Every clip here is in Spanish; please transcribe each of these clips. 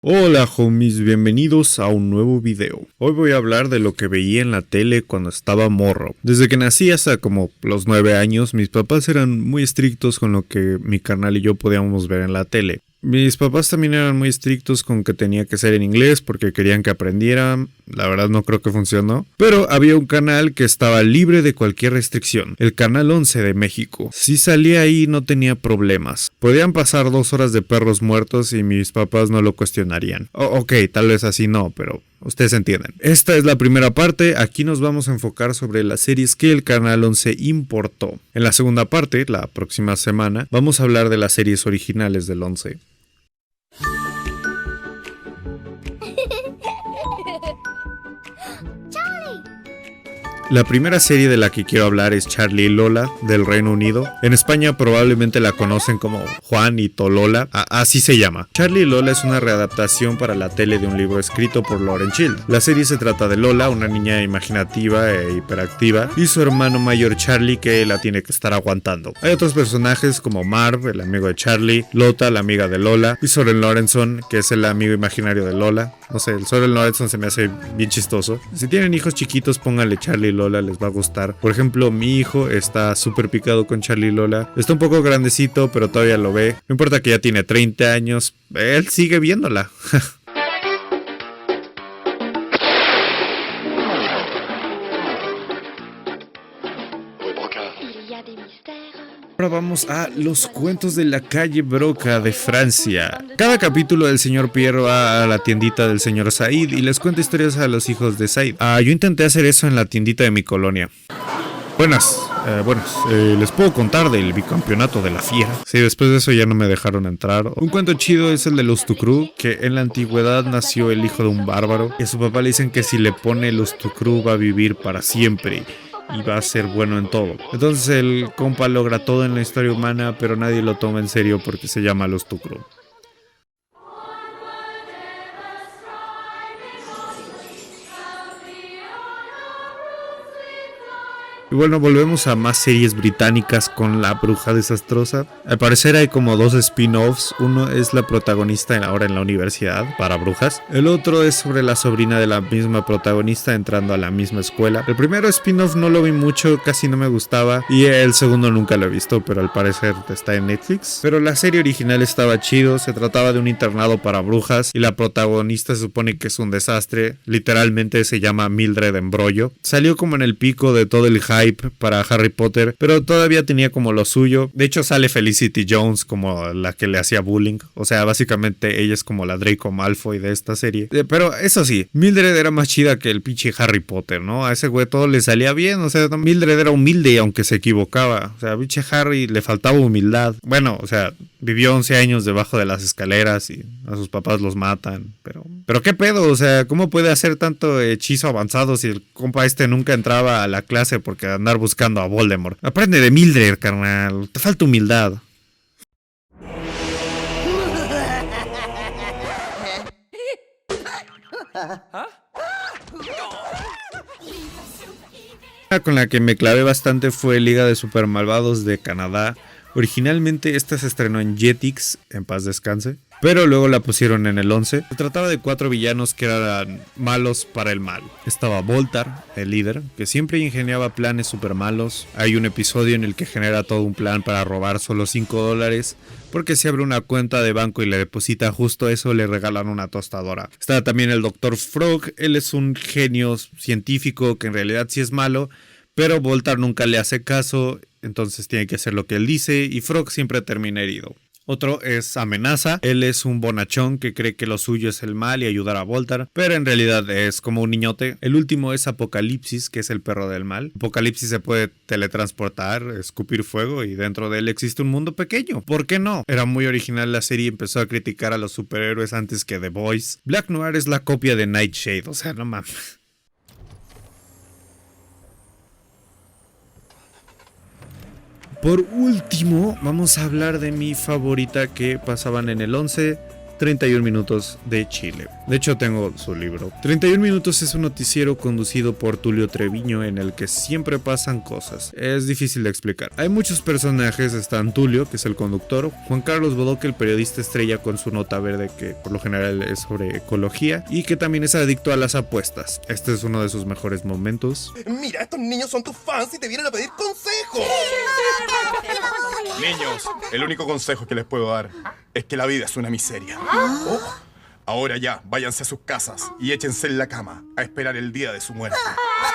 Hola homies, bienvenidos a un nuevo video. Hoy voy a hablar de lo que veía en la tele cuando estaba morro. Desde que nací hasta como los 9 años, mis papás eran muy estrictos con lo que mi carnal y yo podíamos ver en la tele. Mis papás también eran muy estrictos con que tenía que ser en inglés porque querían que aprendiera. La verdad no creo que funcionó. Pero había un canal que estaba libre de cualquier restricción. El canal 11 de México. Si salía ahí no tenía problemas. Podían pasar 2 horas de perros muertos y mis papás no lo cuestionarían. Ok, tal vez así no, pero ustedes entienden. Esta es la primera parte. Aquí nos vamos a enfocar sobre las series que el canal 11 importó. En la segunda parte, la próxima semana, vamos a hablar de las series originales del 11. La primera serie de la que quiero hablar es Charlie y Lola, del Reino Unido. En España probablemente la conocen como Juan y Tolola, así se llama. Charlie y Lola es una readaptación para la tele de un libro escrito por Lauren Child. La serie se trata de Lola, una niña imaginativa e hiperactiva, y su hermano mayor Charlie, que la tiene que estar aguantando. Hay otros personajes como Marv, el amigo de Charlie, Lota, la amiga de Lola, y Soren Lorenson, que es el amigo imaginario de Lola. No sé, el Soren Lorenson se me hace bien chistoso. Si tienen hijos chiquitos, pónganle Charlie y Lola, les va a gustar. Por ejemplo, mi hijo está súper picado con Charlie y Lola. Está un poco grandecito, pero todavía lo ve. No importa que ya tiene 30 años, él sigue viéndola. Ahora vamos a los cuentos de la calle Broca de Francia. Cada capítulo del señor Pierre va a la tiendita del señor Said y les cuenta historias a los hijos de Said. Yo intenté hacer eso en la tiendita de mi colonia. Buenas, les puedo contar del bicampeonato de la fiera. Sí, después de eso ya no me dejaron entrar. Un cuento chido es el de los Tucrú, que en la antigüedad nació el hijo de un bárbaro. Y a su papá le dicen que si le pone los Tucrú va a vivir para siempre y va a ser bueno en todo. Entonces el compa logra todo en la historia humana, pero nadie lo toma en serio porque se llama los Tucrú. Y bueno, volvemos a más series británicas con La Bruja Desastrosa. Al parecer hay como 2 spin-offs. Uno es la protagonista ahora en la universidad para brujas. El otro es sobre la sobrina de la misma protagonista entrando a la misma escuela. El primero spin-off no lo vi mucho, casi no me gustaba. Y el segundo nunca lo he visto, pero al parecer está en Netflix. Pero la serie original estaba chido. Se trataba de un internado para brujas y la protagonista se supone que es un desastre. Literalmente se llama Mildred Embrollo. Salió como en el pico de todo el hype para Harry Potter, pero todavía tenía como lo suyo. De hecho sale Felicity Jones como la que le hacía bullying, o sea, básicamente ella es como la Draco Malfoy de esta serie. Pero eso sí, Mildred era más chida que el pinche Harry Potter, ¿no? A ese güey todo le salía bien, o sea, Mildred era humilde aunque se equivocaba, o sea, pinche Harry le faltaba humildad. Bueno, o sea, vivió 11 años debajo de las escaleras y a sus papás los matan, pero qué pedo, o sea, ¿cómo puede hacer tanto hechizo avanzado si el compa nunca entraba a la clase porque andar buscando a Voldemort? Aprende de Mildred, carnal, te falta humildad. Con la que me clavé bastante fue Liga de Super Malvados de Canadá. Originalmente esta se estrenó en Jetix, en paz descanse, pero luego la pusieron en el 11. Se trataba de 4 villanos que eran malos para el mal. Estaba Voltar, el líder, que siempre ingeniaba planes super malos. Hay un episodio en el que genera todo un plan para robar solo $5, porque si abre una cuenta de banco y le deposita justo eso, le regalan una tostadora. Está también el Dr. Frog, él es un genio científico que en realidad sí es malo, pero Voltar nunca le hace caso, entonces tiene que hacer lo que él dice y Frog siempre termina herido. Otro es Amenaza, él es un bonachón que cree que lo suyo es el mal y ayudar a Voltar, pero en realidad es como un niñote. El último es Apocalipsis, que es el perro del mal. Apocalipsis se puede teletransportar, escupir fuego y dentro de él existe un mundo pequeño. ¿Por qué no? Era muy original la serie y empezó a criticar a los superhéroes antes que The Boys. Black Noir es la copia de Nightshade, o sea, no mames. Por último, vamos a hablar de mi favorita que pasaban en el 11, 31 Minutos de Chile. De hecho, tengo su libro. 31 Minutos es un noticiero conducido por Tulio Treviño en el que siempre pasan cosas. Es difícil de explicar. Hay muchos personajes. Están Tulio, que es el conductor, Juan Carlos Bodoque, el periodista estrella con su nota verde, que por lo general es sobre ecología, y que también es adicto a las apuestas. Este es uno de sus mejores momentos. Mira, estos niños son tus fans y te vienen a pedir consejos. Niños, el único consejo que les puedo dar es que la vida es una miseria. Oh, ahora ya, váyanse a sus casas y échense en la cama a esperar el día de su muerte.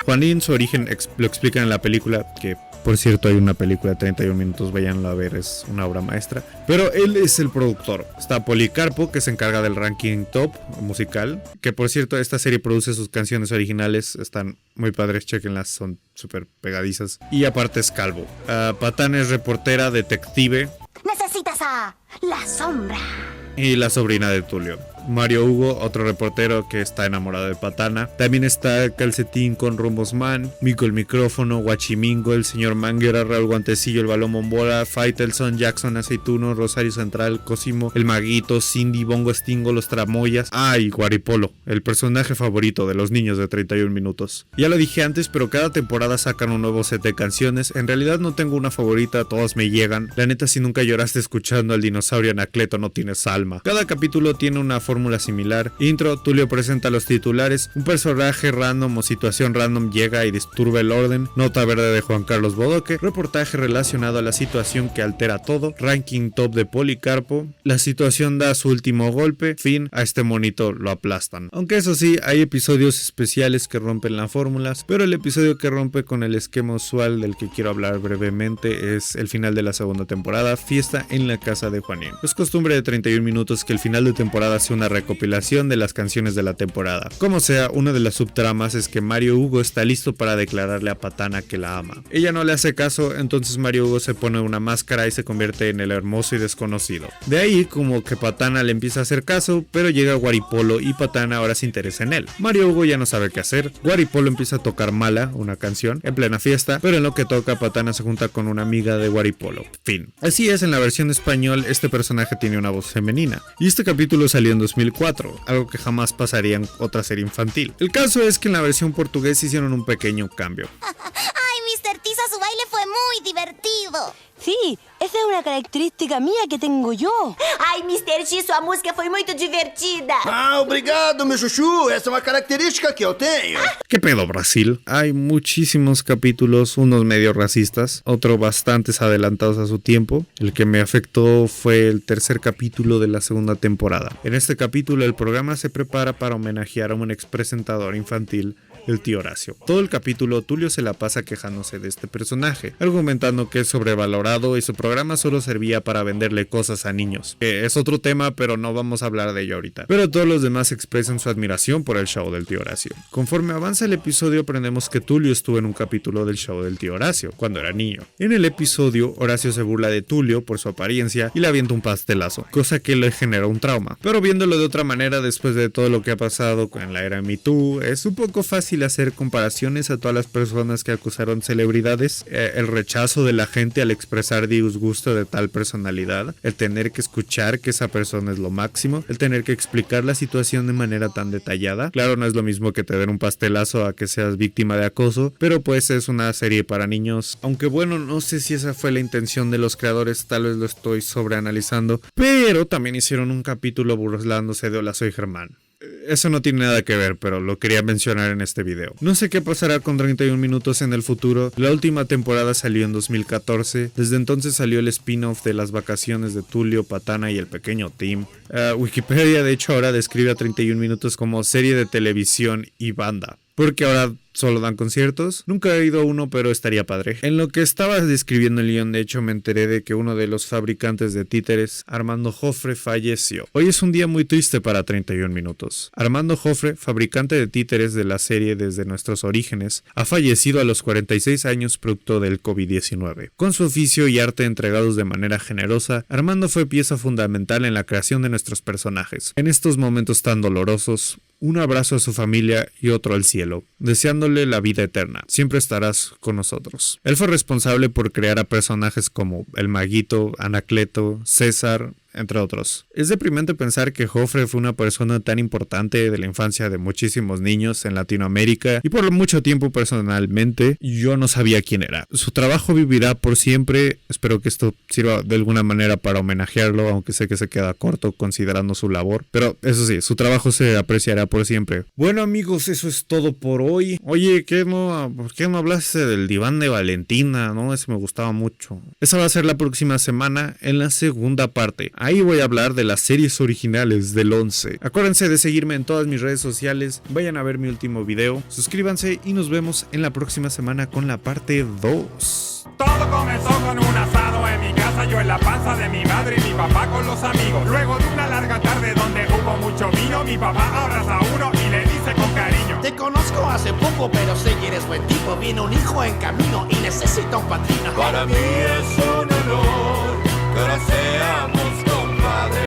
Juanín, su origen lo explican en la película, que por cierto hay una película de 31 minutos, váyanla a ver, es una obra maestra. Pero él es el productor. Está Policarpo, que se encarga del ranking top musical, que por cierto esta serie produce sus canciones originales, están muy padres, chequenlas, son súper pegadizas. Y aparte es calvo. Patana es reportera, detective. Necesitas a la sombra. Y la sobrina de Tulio. Mario Hugo, otro reportero que está enamorado de Patana. También está Calcetín con Rumbos Man, Mico el micrófono, Guachimingo, el señor Manguera, Raúl Guantecillo, el balón Bombola, Faitelson, Jackson Aceituno, Rosario Central, Cosimo, el Maguito, Cindy, Bongo Stingo, los Tramoyas. Y Guaripolo, el personaje favorito de los niños de 31 minutos. Ya lo dije antes, pero cada temporada sacan un nuevo set de canciones. En realidad no tengo una favorita, todas me llegan. La neta, si nunca lloraste escuchando al dinosaurio Anacleto, no tienes alma. Cada capítulo tiene una fórmula similar. Intro, Tulio presenta los titulares, un personaje random o situación random llega y disturba el orden, nota verde de Juan Carlos Bodoque, reportaje relacionado a la situación que altera todo, ranking top de Policarpo, la situación da su último golpe, fin, a este monito lo aplastan. Aunque eso sí, hay episodios especiales que rompen las fórmulas, pero el episodio que rompe con el esquema usual del que quiero hablar brevemente es el final de la segunda temporada, Fiesta en la casa de Juanín. Es costumbre de 31 minutos que el final de temporada sea una recopilación de las canciones de la temporada. Como sea, una de las subtramas es que Mario Hugo está listo para declararle a Patana que la ama. Ella no le hace caso, entonces Mario Hugo se pone una máscara y se convierte en el hermoso y desconocido. De ahí como que Patana le empieza a hacer caso, pero llega Guaripolo y Patana ahora se interesa en él. Mario Hugo ya no sabe qué hacer. Guaripolo empieza a tocar Mala, una canción, en plena fiesta, pero en lo que toca Patana se junta con una amiga de Guaripolo. Fin. Así es, en la versión español este personaje tiene una voz femenina. Y este capítulo salió en 2004, algo que jamás pasaría en otra serie infantil. El caso es que en la versión portuguesa hicieron un pequeño cambio. Ay, Mr. Tiza, su baile fue muy divertido. Sí, esa es una característica mía que tengo yo. Ai, Mr. X, sua música foi muito divertida. Obrigado, meu chuchu. Essa é uma característica que eu tenho. ¿Qué pedo, Brasil? Hay muchísimos capítulos, unos medio racistas, otros bastantes adelantados a su tiempo. El que me afectó fue el tercer capítulo de la segunda temporada. En este capítulo el programa se prepara para homenajear a un expresentador infantil, el tío Horacio. Todo el capítulo Tulio se la pasa quejándose de este personaje, argumentando que es sobrevalorado y su programa solo servía para venderle cosas a niños. Es otro tema, pero no vamos a hablar de ello ahorita. Pero todos los demás expresan su admiración por el show del tío Horacio. Conforme avanza el episodio aprendemos que Tulio estuvo en un capítulo del show del tío Horacio, cuando era niño. En el episodio, Horacio se burla de Tulio por su apariencia y le avienta un pastelazo, cosa que le genera un trauma. Pero viéndolo de otra manera, después de todo lo que ha pasado con la era Me Too, es un poco fácil hacer comparaciones a todas las personas que acusaron celebridades, el rechazo de la gente al expresar disgusto de tal personalidad, el tener que escuchar que esa persona es lo máximo, el tener que explicar la situación de manera tan detallada. Claro, no es lo mismo que te den un pastelazo a que seas víctima de acoso, pero pues es una serie para niños, aunque bueno, no sé si esa fue la intención de los creadores, tal vez lo estoy sobreanalizando, pero también hicieron un capítulo burlándose de Hola, soy Germán. Eso no tiene nada que ver, pero lo quería mencionar en este video. No sé qué pasará con 31 minutos en el futuro. La última temporada salió en 2014. Desde entonces salió el spin-off de las vacaciones de Tulio, Patana y el pequeño Tim. Wikipedia de hecho ahora describe a 31 minutos como serie de televisión y banda, porque ahora solo dan conciertos. Nunca he ido a uno, pero estaría padre. En lo que estaba describiendo el guión, de hecho, me enteré de que uno de los fabricantes de títeres, Armando Jofre, falleció. Hoy es un día muy triste para 31 minutos. Armando Jofre, fabricante de títeres de la serie desde nuestros orígenes, ha fallecido a los 46 años producto del COVID-19. Con su oficio y arte entregados de manera generosa, Armando fue pieza fundamental en la creación de nuestros personajes. En estos momentos tan dolorosos, un abrazo a su familia y otro al cielo, deseándole la vida eterna. Siempre estarás con nosotros. Él fue responsable por crear a personajes como el Maguito, Anacleto, César, entre otros. Es deprimente pensar que Joffre fue una persona tan importante de la infancia de muchísimos niños en Latinoamérica y por mucho tiempo personalmente yo no sabía quién era. Su trabajo vivirá por siempre, espero que esto sirva de alguna manera para homenajearlo, aunque sé que se queda corto considerando su labor, pero eso sí, su trabajo se apreciará por siempre. Bueno amigos, eso es todo por hoy. Oye, ¿por qué no hablaste del diván de Valentina? No, ese me gustaba mucho. Esa va a ser la próxima semana en la segunda parte. Ahí voy a hablar de las series originales del 11. Acuérdense de seguirme en todas mis redes sociales, vayan a ver mi último video, suscríbanse y nos vemos en la próxima semana con la parte 2. Todo comenzó con un asado en mi casa, yo en la panza de mi madre y mi papá con los amigos. Luego de una larga tarde donde hubo mucho vino, mi papá abraza a uno y le dice con cariño: te conozco hace poco, pero sé que eres buen tipo. Viene un hijo en camino y necesita un padrino. Para mí es un honor que ahora seamos